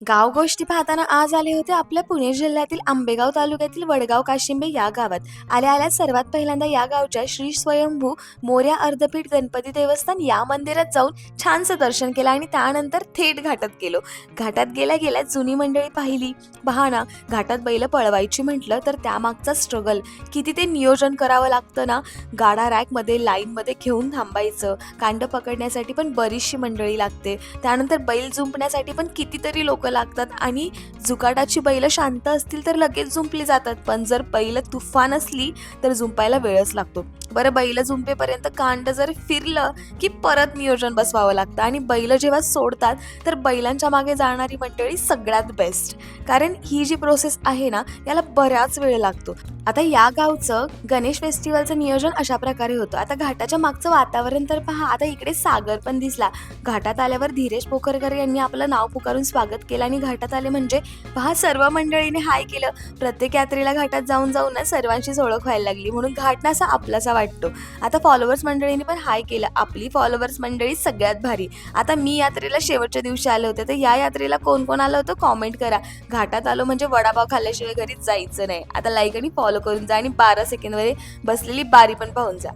गाव गोष्टी पाहताना आज आले होते आपल्या पुणे जिल्ह्यातील आंबेगाव तालुक्यातील वडगाव काशिंबे या गावात. आल्या आल्या सर्वात पहिल्यांदा या गावच्या श्री स्वयंभू मोर्या अर्धपीठ गणपती देवस्थान या मंदिरात जाऊन छानसं दर्शन केलं आणि त्यानंतर थेट घाटात गेलो. घाटात गेल्या गेल्या जुनी मंडळी पाहिली. पहा ना, घाटात बैल पळवायची म्हटलं तर त्यामागचा स्ट्रगल किती ते नियोजन करावं लागतं ना. गाडा रॅकमध्ये लाईनमध्ये घेऊन थांबायचं, कांड पकडण्यासाठी पण बरीचशी मंडळी लागते. त्यानंतर बैल जुंपण्यासाठी पण कितीतरी लोक लागतात आणि जुगाडाची बैल शांत असतील तर लगेच जुंपली जातात, पण जर बैल तुफान असली तर जुंपायला वेळच लागतो. बरं, बैल जुंपेपर्यंत कांड जर फिरलं की परत नियोजन बसवावं लागतं आणि बैल जेव्हा सोडतात तर बैलांच्या मागे जाणारी मंडळी सगळ्यात बेस्ट, कारण ही जी प्रोसेस आहे ना याला बराच वेळ लागतो. आता या गावचं गणेश फेस्टिवलचं नियोजन अशा प्रकारे होतं. आता घाटाच्या मागचं वातावरण तर पहा, आता इकडे सागर पण दिसला. घाटात आल्यावर धीरेश पोखरकर यांनी आपलं नाव पुकारून स्वागत केलं आणि घाटात आले म्हणजे पहा सर्व मंडळीने हाय केलं. प्रत्येक यात्रेला घाटात जाऊन जाऊन ना सर्वांचीच ओळख व्हायला लागली, म्हणून घाट ना असा आपलासा वाटतो. आता फॉलोअर्स मंडळीने पण हाय केलं. आपली फॉलोअर्स मंडळी सगळ्यात भारी. आता मी यात्रेला शेवटच्या दिवशी आले होते, तर या यात्रेला कोण कोण आलं होतं कॉमेंट करा. घाटात आलो म्हणजे वडापाव खाल्ल्याशिवाय घरी जायचं नाही. आता लाईक आणि फॉलो करून जा आणि 12 सेकंदमध्ये बसलेली बारी पण पाहून जा.